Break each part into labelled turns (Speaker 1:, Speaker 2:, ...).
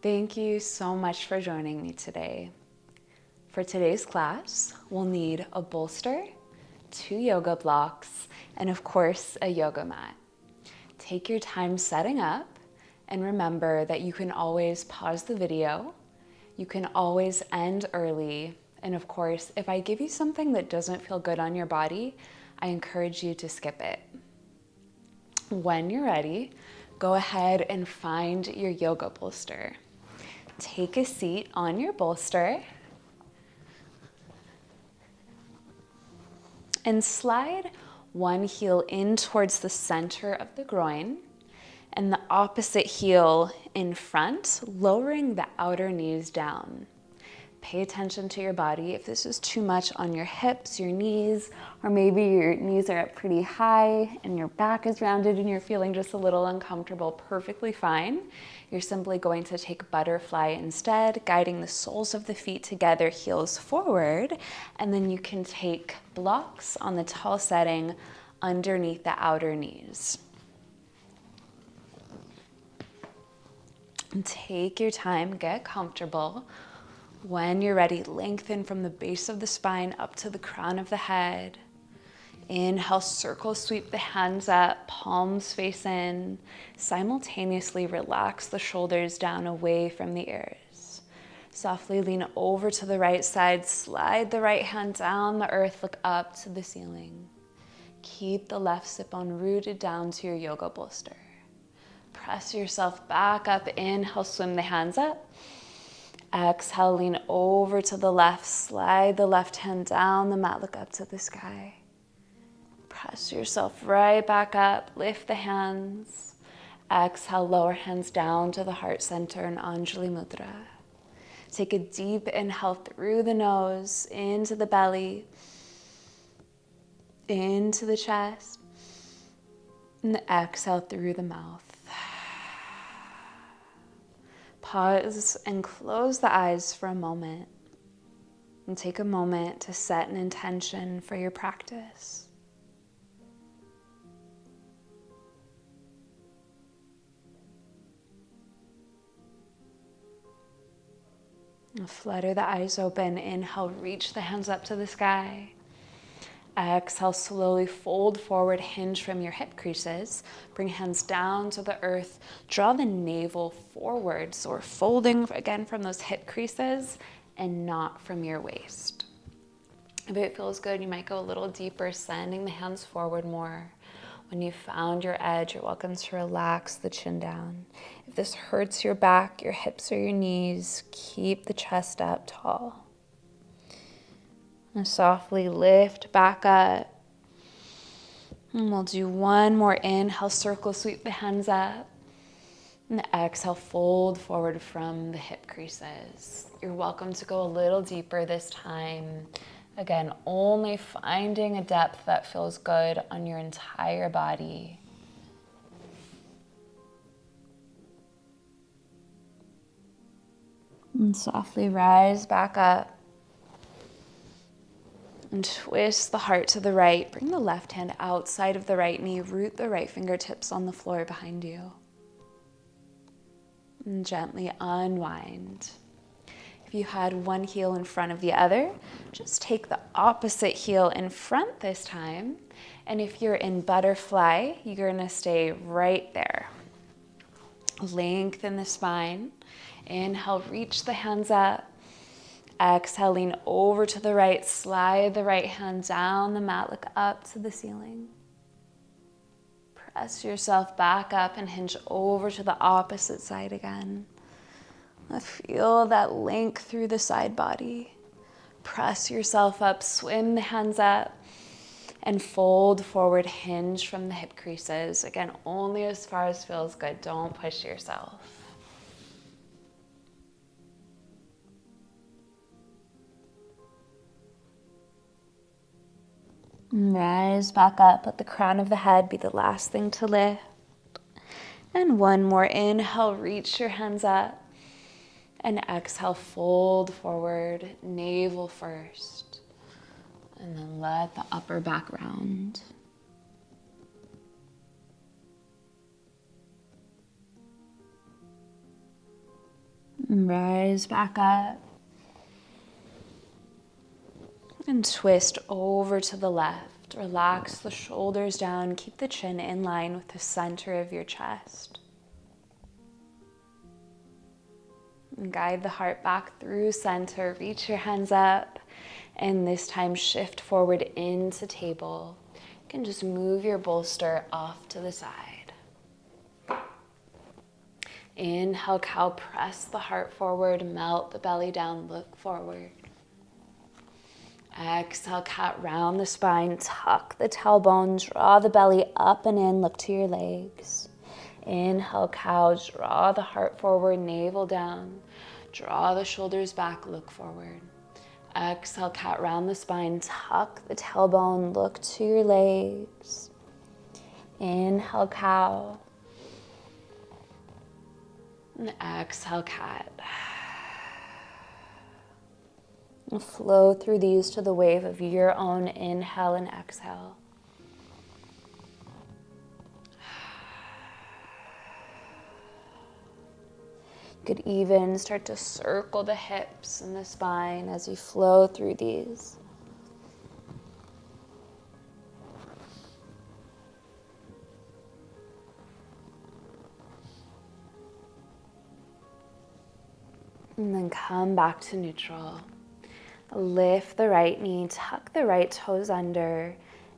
Speaker 1: Thank you so much for joining me today. For today's class, we'll need a bolster, 2 yoga blocks, and of course, a yoga mat. Take your time setting up, and remember that you can always pause the video, you can always end early, and of course, if I give you something that doesn't feel good on your body, I encourage you to skip it. When you're ready, go ahead and find your yoga bolster. Take a seat on your bolster and slide one heel in towards the center of the groin and the opposite heel in front, lowering the outer knees down. Pay attention to your body. If this is too much on your hips, your knees, or maybe your knees are up pretty high and your back is rounded and you're feeling just a little uncomfortable, perfectly fine. You're simply going to take butterfly instead, guiding the soles of the feet together, heels forward, and then you can take blocks on the tall setting underneath the outer knees. And take your time, get comfortable. When you're ready, lengthen from the base of the spine up to the crown of the head. Inhale, circle sweep the hands up, palms face in. Simultaneously relax the shoulders down away from the ears. Softly lean over to the right side, slide the right hand down the earth, look up to the ceiling. Keep the left sit bone rooted down to your yoga bolster. Press yourself back up, inhale, swim the hands up. Exhale, lean over to the left, slide the left hand down the mat, look up to the sky. Press yourself right back up, lift the hands. Exhale, lower hands down to the heart center in Anjali Mudra. Take a deep inhale through the nose, into the belly, into the chest, and exhale through the mouth. Pause and close the eyes for a moment and take a moment to set an intention for your practice. And flutter the eyes open. Inhale, reach the hands up to the sky. Exhale, slowly fold forward, hinge from your hip creases. Bring hands down to the earth. Draw the navel forward, so we're folding again from those hip creases and not from your waist. If it feels good, you might go a little deeper, sending the hands forward more. When you've found your edge, you're welcome to relax the chin down. If this hurts your back, your hips, or your knees, keep the chest up tall. And softly lift back up. And we'll do one more inhale, circle, sweep the hands up. And exhale, fold forward from the hip creases. You're welcome to go a little deeper this time. Again, only finding a depth that feels good on your entire body. And softly rise back up. And twist the heart to the right. Bring the left hand outside of the right knee. Root the right fingertips on the floor behind you. And gently unwind. If you had one heel in front of the other, just take the opposite heel in front this time. And if you're in butterfly, you're gonna stay right there. Lengthen the spine. Inhale, reach the hands up. Exhale, lean over to the right, slide the right hand down the mat, look up to the ceiling. Press yourself back up and hinge over to the opposite side again. Feel that link through the side body. Press yourself up, swim the hands up, and fold forward, hinge from the hip creases. Again, only as far as feels good. Don't push yourself. Rise back up. Let the crown of the head be the last thing to lift. And one more inhale, reach your hands up. And exhale, fold forward, navel first. And then let the upper back round. And rise back up. And twist over to the left. Relax the shoulders down. Keep the chin in line with the center of your chest. And guide the heart back through center. Reach your hands up. And this time shift forward into table. You can just move your bolster off to the side. Inhale, cow, press the heart forward, melt the belly down, look forward. Exhale, cat, round the spine, tuck the tailbone, draw the belly up and in, look to your legs. Inhale, cow, draw the heart forward, navel down, draw the shoulders back, look forward. Exhale, cat, round the spine, tuck the tailbone, look to your legs. Inhale, cow. And exhale, cat. And flow through these to the wave of your own inhale and exhale. You could even start to circle the hips and the spine as you flow through these. And then come back to neutral. Lift the right knee, tuck the right toes under,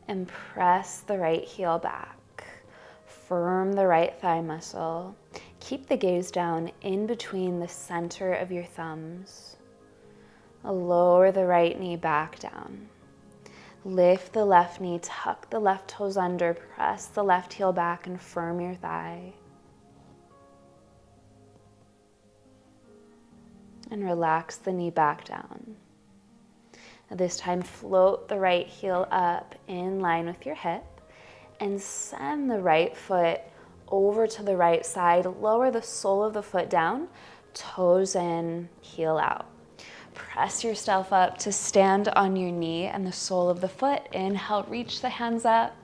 Speaker 1: and press the right heel back. Firm the right thigh muscle. Keep the gaze down in between the center of your thumbs. Lower the right knee back down. Lift the left knee, tuck the left toes under, press the left heel back, and firm your thigh. And relax the knee back down. This time, float the right heel up in line with your hip and send the right foot over to the right side. Lower the sole of the foot down, toes in, heel out. Press yourself up to stand on your knee and the sole of the foot. Inhale, reach the hands up.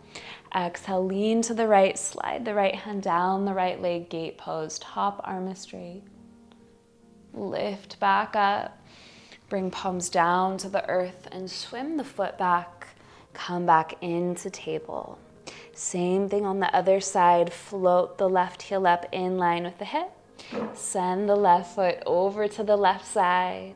Speaker 1: Exhale, lean to the right, slide the right hand down the right leg, gate pose, top arm is straight. Lift back up. Bring palms down to the earth and swim the foot back. Come back into table. Same thing on the other side. Float the left heel up in line with the hip. Send the left foot over to the left side.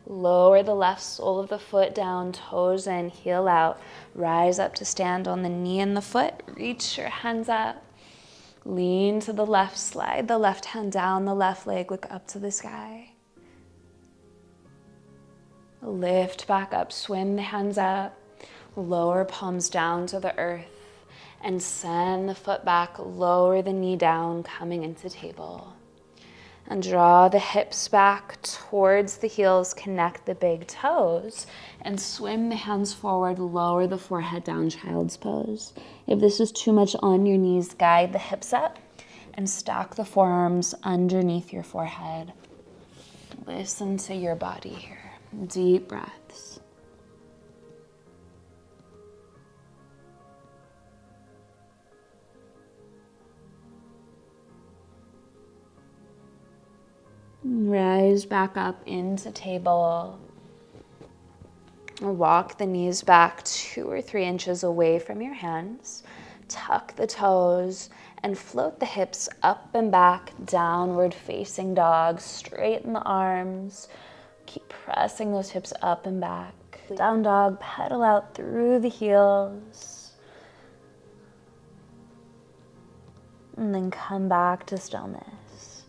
Speaker 1: Lower the left sole of the foot down, toes in, heel out. Rise up to stand on the knee and the foot. Reach your hands up. Lean to the left, slide the left hand down the left leg, look up to the sky. Lift back up, swim the hands up, lower palms down to the earth, and send the foot back, lower the knee down, coming into table. And draw the hips back towards the heels, connect the big toes, and swim the hands forward, lower the forehead down, child's pose. If this is too much on your knees, guide the hips up and stack the forearms underneath your forehead. Listen to your body here. Deep breaths. Rise back up into table. Walk the knees back 2 or 3 inches away from your hands. Tuck the toes and float the hips up and back, downward facing dog. Straighten the arms. Keep pressing those hips up and back. Down dog, pedal out through the heels. And then come back to stillness.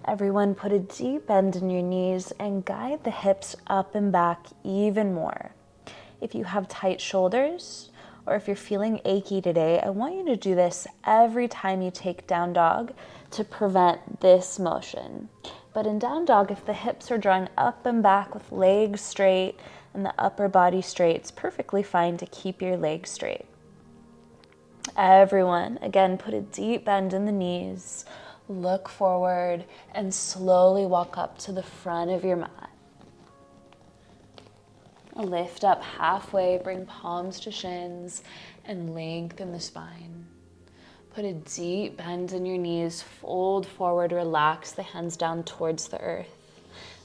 Speaker 1: Everyone, put a deep bend in your knees and guide the hips up and back even more. If you have tight shoulders or if you're feeling achy today, I want you to do this every time you take down dog to prevent this motion. But in down dog, if the hips are drawn up and back with legs straight and the upper body straight, it's perfectly fine to keep your legs straight. Everyone, again, put a deep bend in the knees, look forward, and slowly walk up to the front of your mat. Lift up halfway, bring palms to shins, and lengthen the spine. Put a deep bend in your knees, fold forward, relax the hands down towards the earth.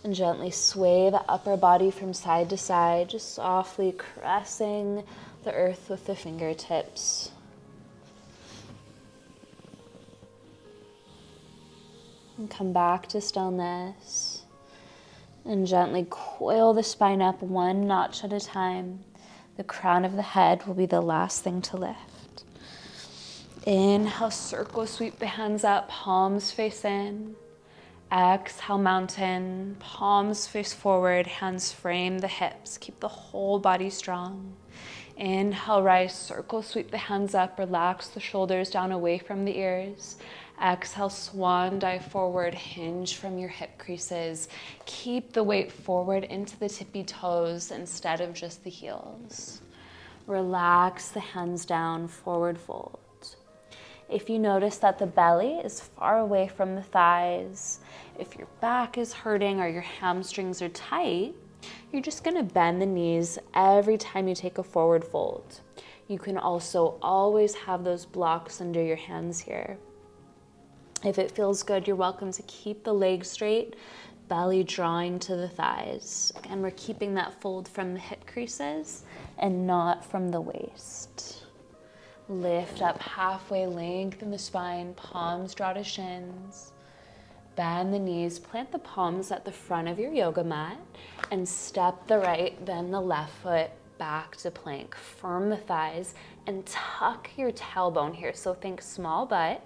Speaker 1: And gently sway the upper body from side to side, just softly caressing the earth with the fingertips. And come back to stillness. And gently coil the spine up one notch at a time. The crown of the head will be the last thing to lift. Inhale, circle, sweep the hands up, palms face in. Exhale, mountain, palms face forward, hands frame the hips. Keep the whole body strong. Inhale, rise, circle, sweep the hands up, relax the shoulders down away from the ears. Exhale, swan dive forward, hinge from your hip creases. Keep the weight forward into the tippy toes instead of just the heels. Relax the hands down, forward fold. If you notice that the belly is far away from the thighs, if your back is hurting or your hamstrings are tight, you're just gonna bend the knees every time you take a forward fold. You can also always have those blocks under your hands here. If it feels good, you're welcome to keep the legs straight, belly drawing to the thighs. Again, we're keeping that fold from the hip creases and not from the waist. Lift up halfway, lengthen the spine, palms draw to shins. Bend the knees, plant the palms at the front of your yoga mat, and step the right, then the left foot back to plank. Firm the thighs and tuck your tailbone here. So think small butt,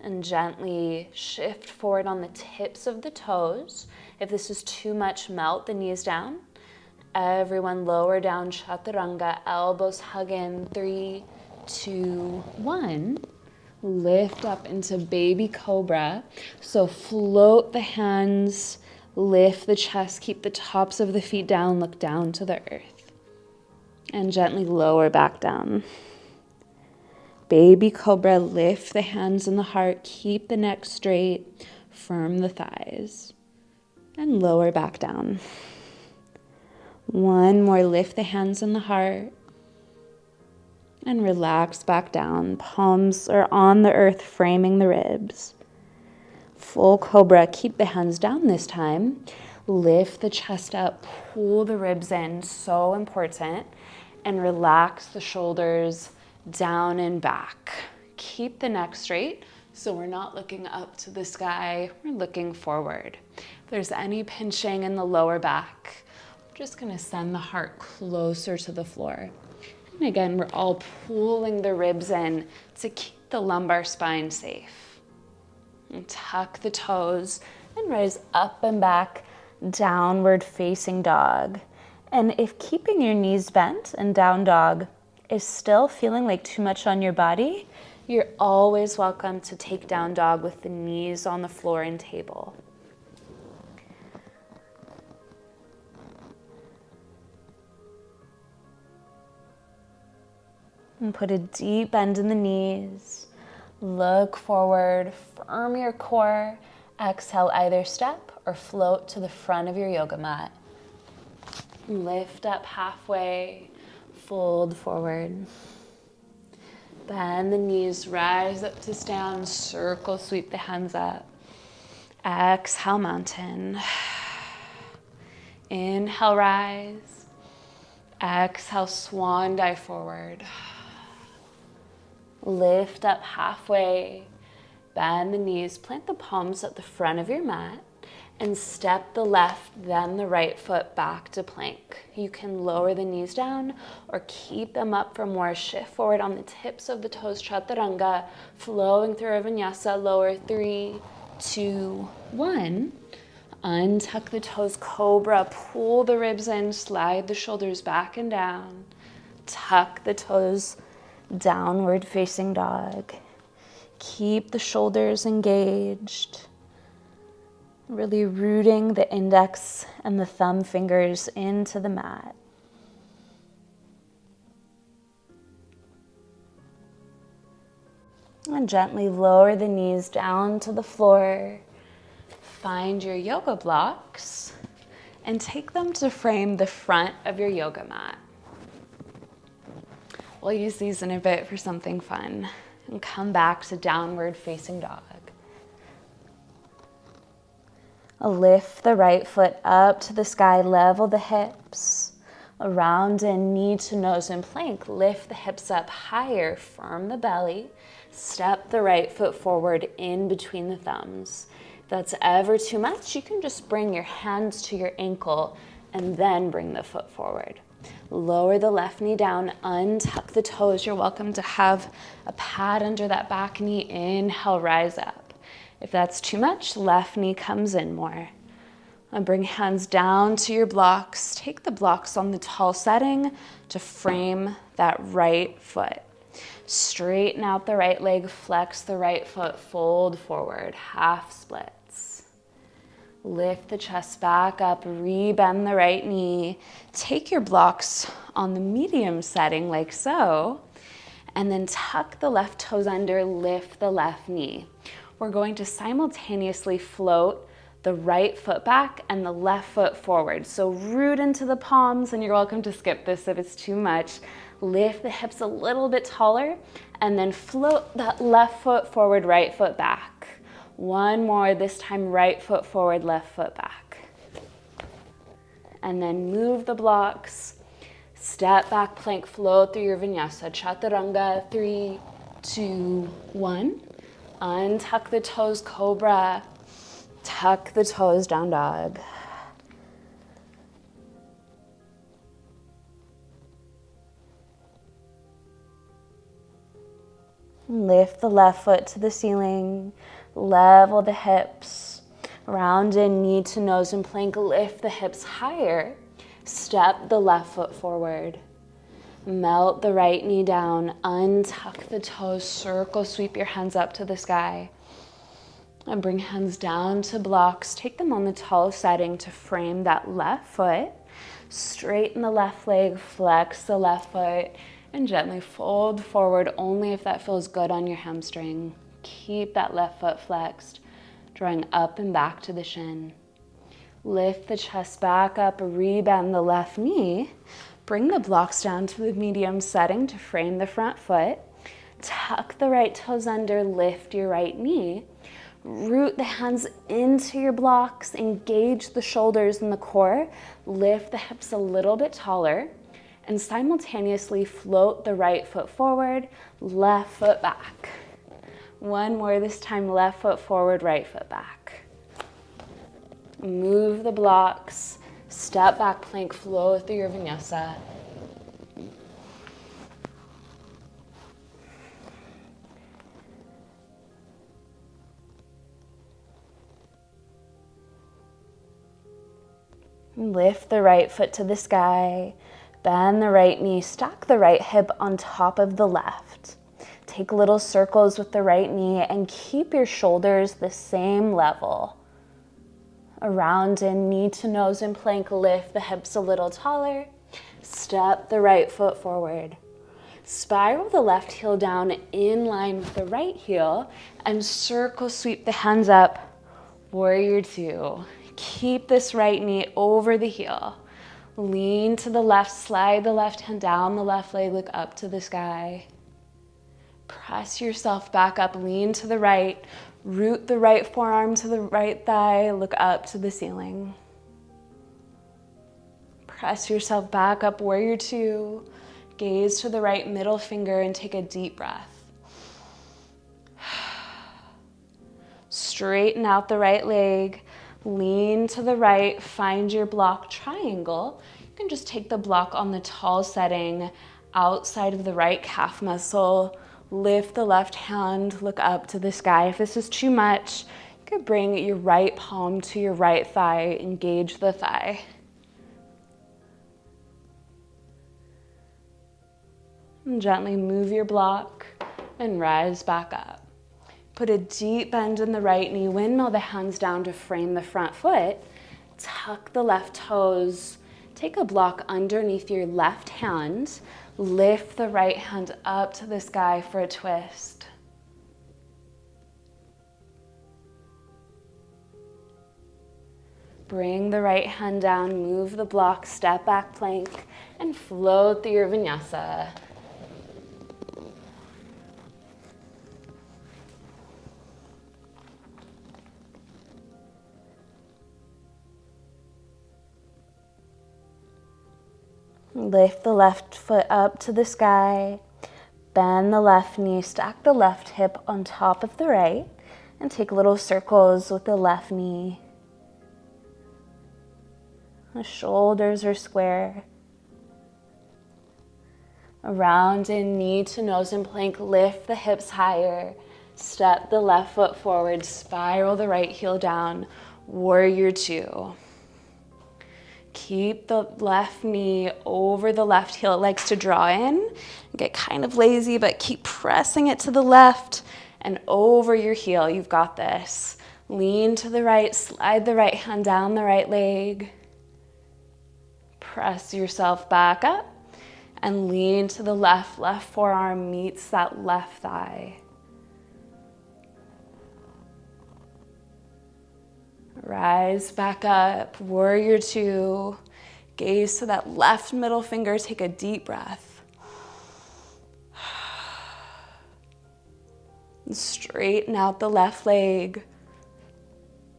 Speaker 1: and gently shift forward on the tips of the toes. If this is too much, melt the knees down. Everyone lower down, chaturanga, elbows hug in, 3, 2, 1. Lift up into baby cobra. So float the hands, lift the chest, keep the tops of the feet down, look down to the earth. And gently lower back down. Baby cobra, lift the hands and the heart, keep the neck straight, firm the thighs, and lower back down. One more, lift the hands and the heart. And relax back down. Palms are on the earth, framing the ribs. Full cobra, keep the hands down this time. Lift the chest up, pull the ribs in, so important. And relax the shoulders down and back. Keep the neck straight, so we're not looking up to the sky, we're looking forward. If there's any pinching in the lower back, we're just gonna send the heart closer to the floor. And again, we're all pulling the ribs in to keep the lumbar spine safe. And tuck the toes and rise up and back, downward facing dog. And if keeping your knees bent and down dog is still feeling like too much on your body, you're always welcome to take down dog with the knees on the floor and table. And put a deep bend in the knees. Look forward, firm your core. Exhale, either step or float to the front of your yoga mat. Lift up halfway, fold forward. Bend the knees, rise up to stand, circle, sweep the hands up. Exhale, mountain. Inhale, rise. Exhale, swan dive forward. Lift up halfway, bend the knees, plant the palms at the front of your mat, and step the left, then the right foot back to plank. You can lower the knees down or keep them up for more. Shift forward on the tips of the toes, chaturanga, flowing through a vinyasa, lower, 3, 2, 1. Untuck the toes, cobra, pull the ribs in, slide the shoulders back and down. Tuck the toes, downward facing dog. Keep the shoulders engaged. Really rooting the index and the thumb fingers into the mat. And gently lower the knees down to the floor. Find your yoga blocks and take them to frame the front of your yoga mat. We'll use these in a bit for something fun. And come back to downward facing dog. Lift the right foot up to the sky, level the hips. Around in knee to nose in plank. Lift the hips up higher, firm the belly. Step the right foot forward in between the thumbs. If that's ever too much, you can just bring your hands to your ankle and then bring the foot forward. Lower the left knee down, untuck the toes. You're welcome to have a pad under that back knee. Inhale, rise up. If that's too much, left knee comes in more. And bring hands down to your blocks. Take the blocks on the tall setting to frame that right foot. Straighten out the right leg, flex the right foot, fold forward, half splits. Lift the chest back up, rebend the right knee. Take your blocks on the medium setting like so, and then tuck the left toes under, lift the left knee. We're going to simultaneously float the right foot back and the left foot forward. So root into the palms, and you're welcome to skip this if it's too much. Lift the hips a little bit taller, and then float that left foot forward, right foot back. One more, this time right foot forward, left foot back. And then move the blocks. Step back, plank, float through your vinyasa. Chaturanga, 3, 2, 1. Untuck the toes, cobra. Tuck the toes, down dog. Lift the left foot to the ceiling. Level the hips. Round in, knee to nose in plank. Lift the hips higher. Step the left foot forward. Melt the right knee down. Untuck the toes. Circle, sweep your hands up to the sky. And bring hands down to blocks. Take them on the tall setting to frame that left foot. Straighten the left leg, flex the left foot, and gently fold forward only if that feels good on your hamstring. Keep that left foot flexed, drawing up and back to the shin. Lift the chest back up, rebend the left knee. Bring the blocks down to the medium setting to frame the front foot. Tuck the right toes under, lift your right knee. Root the hands into your blocks, engage the shoulders and the core, lift the hips a little bit taller, and simultaneously float the right foot forward, left foot back. One more, this time left foot forward, right foot back. Move the blocks, step back, plank, flow through your vinyasa. Lift the right foot to the sky, bend the right knee, stack the right hip on top of the left. Take little circles with the right knee and keep your shoulders the same level. Around in, knee to nose in plank, lift the hips a little taller. Step the right foot forward. Spiral the left heel down in line with the right heel and circle sweep the hands up, warrior two. Keep this right knee over the heel. Lean to the left, slide the left hand down the left leg, look up to the sky. Press yourself back up, lean to the right, root the right forearm to the right thigh, look up to the ceiling. Press yourself back up, warrior two. Gaze to the right middle finger and take a deep breath. Straighten out the right leg. Lean to the right, find your block triangle. You can just take the block on the tall setting outside of the right calf muscle. Lift the left hand, look up to the sky. If this is too much, you could bring your right palm to your right thigh, engage the thigh. And gently move your block and rise back up. Put a deep bend in the right knee, windmill the hands down to frame the front foot. Tuck the left toes. Take a block underneath your left hand. Lift the right hand up to the sky for a twist. Bring the right hand down, move the block, step back plank, and float through your vinyasa. Lift the left foot up to the sky. Bend the left knee, stack the left hip on top of the right, and take little circles with the left knee. The shoulders are square. Around in knee to nose in plank, lift the hips higher. Step the left foot forward, spiral the right heel down, warrior two. Keep the left knee over the left heel. It likes to draw in, get kind of lazy, but keep pressing it to the left and over your heel. You've got this. Lean to the right, slide the right hand down the right leg. Press yourself back up and lean to the left. Left forearm meets that left thigh. Rise back up, warrior two. Gaze to that left middle finger, take a deep breath. And straighten out the left leg.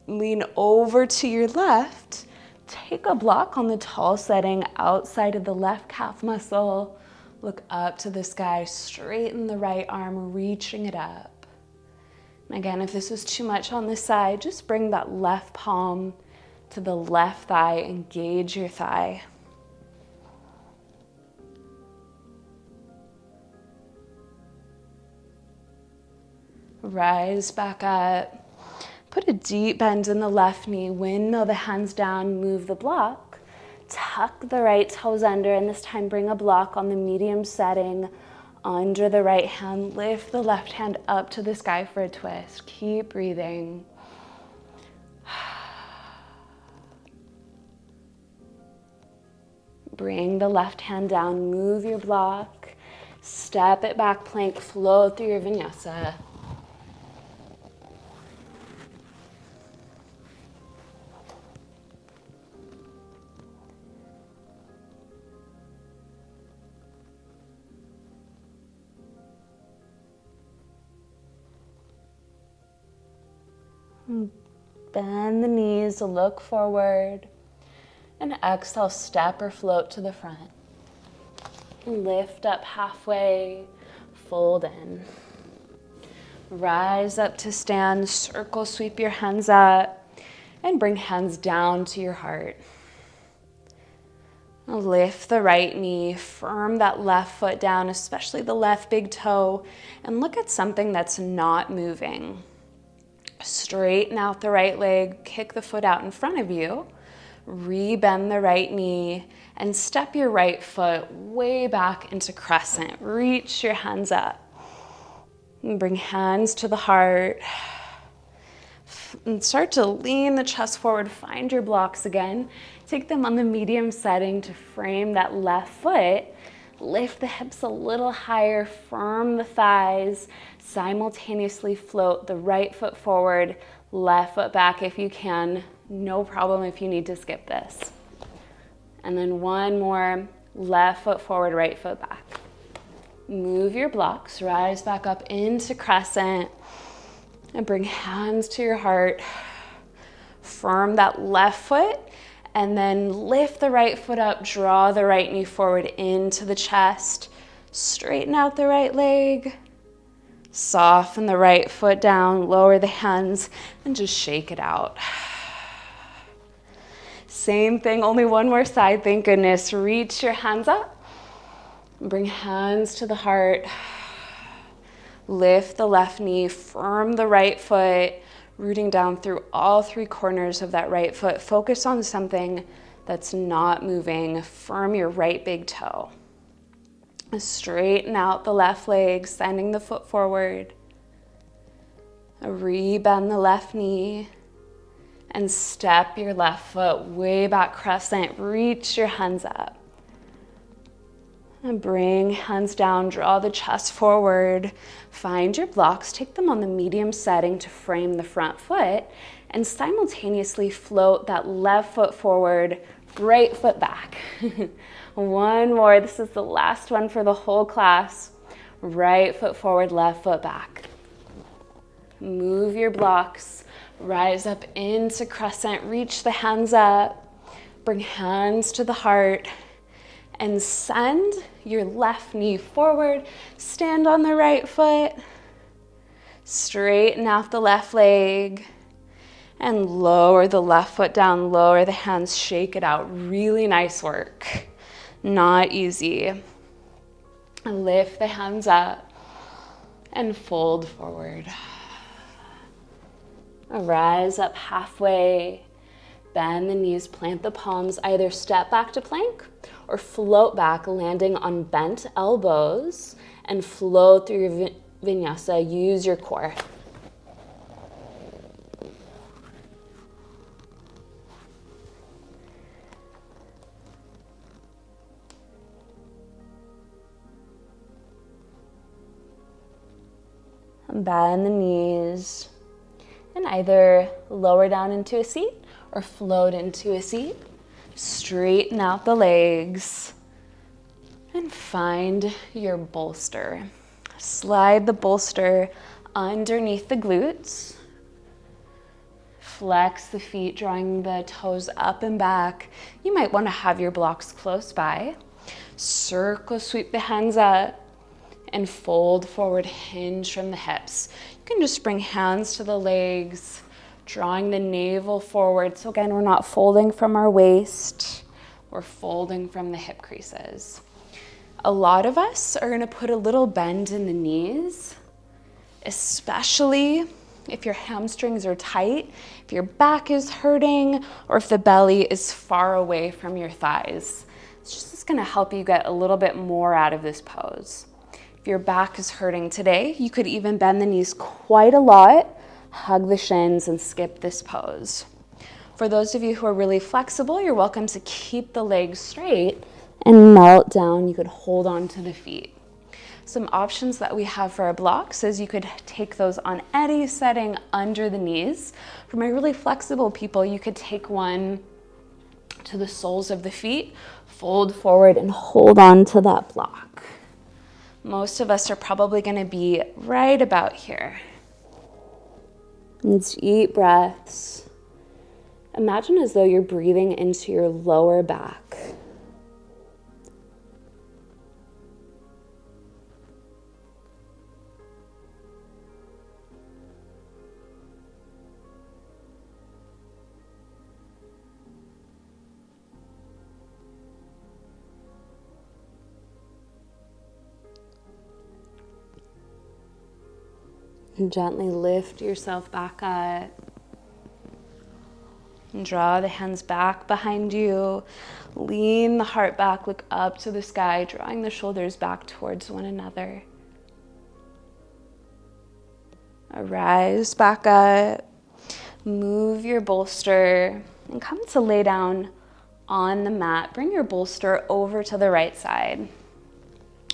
Speaker 1: Lean over to your left. Take a block on the tall setting outside of the left calf muscle. Look up to the sky, straighten the right arm, reaching it up. And again, if this was too much on this side, just bring that left palm to the left thigh, engage your thigh. Rise back up. Put a deep bend in the left knee, windmill the hands down, move the block. Tuck the right toes under, and this time bring a block on the medium setting under the right hand. Lift the left hand up to the sky for a twist. Keep breathing. Bring the left hand down, move your block, step it back, plank, float through your vinyasa. Bend the knees, look forward, and exhale, step or float to the front. Lift up halfway, fold in. Rise up to stand, circle, sweep your hands up, and bring hands down to your heart. Lift the right knee, firm that left foot down, especially the left big toe, and look at something that's not moving. Straighten out the right leg, kick the foot out in front of you, rebend the right knee, and step your right foot way back into crescent. Reach your hands up. And bring hands to the heart. And start to lean the chest forward, find your blocks again. Take them on the medium setting to frame that left foot. Lift the hips a little higher, firm the thighs, simultaneously float the right foot forward, left foot back if you can. No problem if you need to skip this. And then one more, left foot forward, right foot back. Move your blocks, rise back up into crescent, and bring hands to your heart. Firm that left foot, and then lift the right foot up, draw the right knee forward into the chest. Straighten out the right leg. Soften the right foot down, lower the hands, and just shake it out. Same thing, only one more side, thank goodness. Reach your hands up. Bring hands to the heart. Lift the left knee, firm the right foot, rooting down through all three corners of that right foot. Focus on something that's not moving. Firm your right big toe. Straighten out the left leg, sending the foot forward. Rebend the left knee and step your left foot way back crescent. Reach your hands up. And bring hands down, draw the chest forward. Find your blocks, take them on the medium setting to frame the front foot, and simultaneously float that left foot forward, right foot back. One more, this is the last one for the whole class. Right foot forward, left foot back. Move your blocks, rise up into crescent, reach the hands up, bring hands to the heart, And send your left knee forward. Stand on the right foot. Straighten out the left leg. And lower the left foot down, lower the hands, shake it out. Really nice work. Not easy. Lift the hands up and fold forward. Rise up halfway. Bend the knees, plant the palms. Either step back to plank or float back, landing on bent elbows and float through your vinyasa. Use your core. Bend the knees and either lower down into a seat or float into a seat. Straighten out the legs and find your bolster. Slide the bolster underneath the glutes. Flex the feet, drawing the toes up and back. You might want to have your blocks close by. Circle, sweep the hands up. And fold forward, hinge from the hips. You can just bring hands to the legs, drawing the navel forward. So again, we're not folding from our waist, we're folding from the hip creases. A lot of us are gonna put a little bend in the knees, especially if your hamstrings are tight, if your back is hurting, or if the belly is far away from your thighs. It's just gonna help you get a little bit more out of this pose. If your back is hurting today, you could even bend the knees quite a lot, hug the shins, and skip this pose. For those of you who are really flexible, you're welcome to keep the legs straight and melt down. You could hold on to the feet. Some options that we have for our blocks is you could take those on any setting under the knees. For my really flexible people, you could take one to the soles of the feet, fold forward, and hold on to that block. Most of us are probably going to be right about here. And deep breaths. Imagine as though you're breathing into your lower back. And gently lift yourself back up. And draw the hands back behind you. Lean the heart back, look up to the sky, drawing the shoulders back towards one another. Rise back up. Move your bolster and come to lay down on the mat. Bring your bolster over to the right side.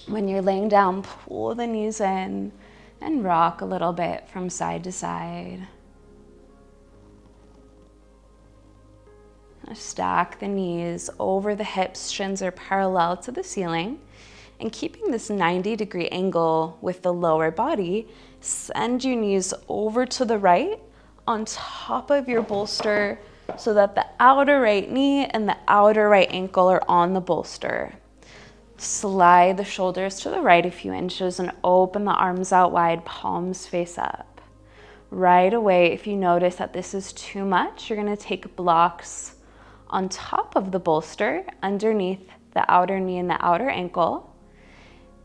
Speaker 1: When you're laying down, pull the knees in and rock a little bit from side to side. Stack the knees over the hips, shins are parallel to the ceiling. And keeping this 90-degree angle with the lower body, send your knees over to the right on top of your bolster so that the outer right knee and the outer right ankle are on the bolster. Slide the shoulders to the right a few inches and open the arms out wide, palms face up. Right away, if you notice that this is too much, you're going to take blocks on top of the bolster, underneath the outer knee and the outer ankle.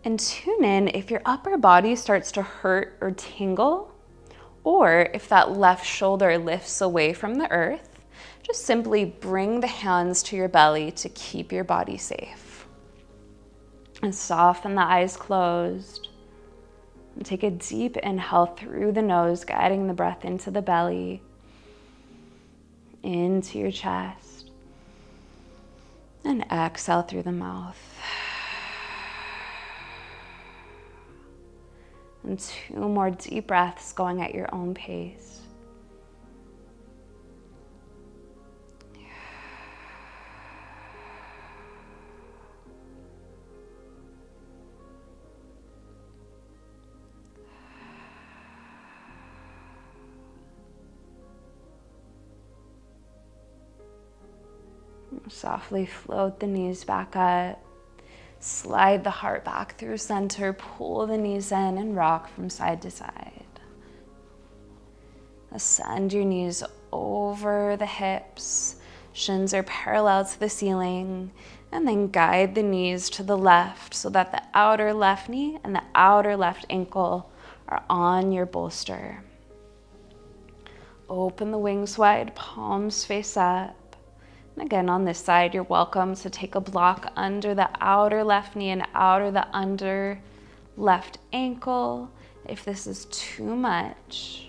Speaker 1: And tune in if your upper body starts to hurt or tingle, or if that left shoulder lifts away from the earth, just simply bring the hands to your belly to keep your body safe. And soften the eyes closed. And take a deep inhale through the nose, guiding the breath into the belly, into your chest. And exhale through the mouth. And 2 more deep breaths going at your own pace. Softly float the knees back up. Slide the heart back through center, pull the knees in and rock from side to side. Ascend your knees over the hips. Shins are parallel to the ceiling. And then guide the knees to the left so that the outer left knee and the outer left ankle are on your bolster. Open the wings wide, palms face up. And again, on this side, you're welcome to take a block under the outer left knee and the under left ankle. If this is too much,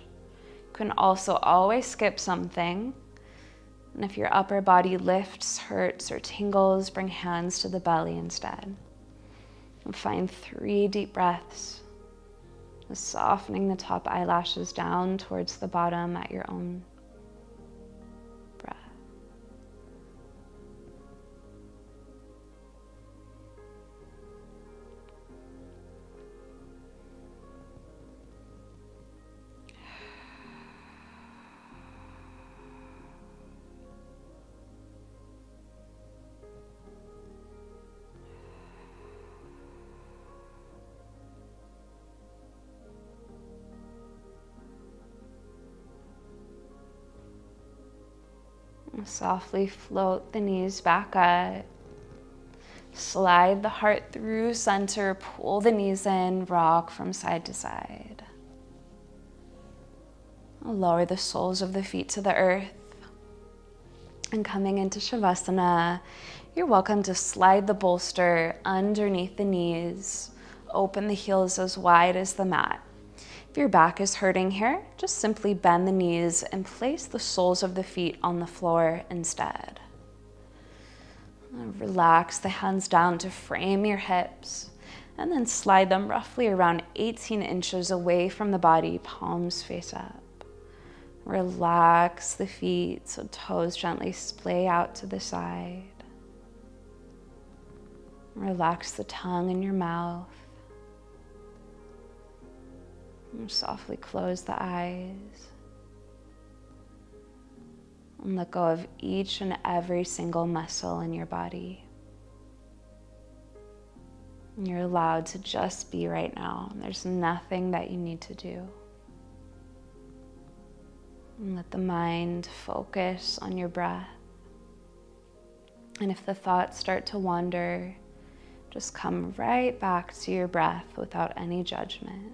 Speaker 1: you can also always skip something. And if your upper body lifts, hurts, or tingles, bring hands to the belly instead. And find 3 deep breaths, softening the top eyelashes down towards the bottom at your own breath. Softly float the knees back up. Slide the heart through center, pull the knees in, rock from side to side. Lower the soles of the feet to the earth. And coming into Savasana, you're welcome to slide the bolster underneath the knees. Open the heels as wide as the mat. If your back is hurting here, just simply bend the knees and place the soles of the feet on the floor instead. Relax the hands down to frame your hips, and then slide them roughly around 18 inches away from the body, palms face up. Relax the feet so toes gently splay out to the side. Relax the tongue in your mouth. And softly close the eyes. And let go of each and every single muscle in your body. And you're allowed to just be right now. There's nothing that you need to do. And let the mind focus on your breath. And if the thoughts start to wander, just come right back to your breath without any judgment.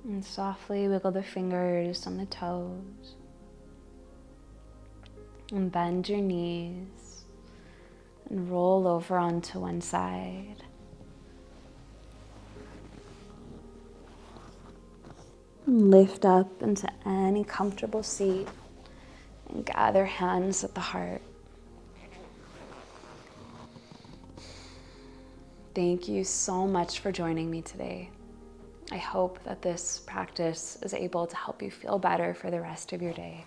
Speaker 1: And softly wiggle the fingers on the toes. And bend your knees. And roll over onto one side. And lift up into any comfortable seat. And gather hands at the heart. Thank you so much for joining me today. I hope that this practice is able to help you feel better for the rest of your day.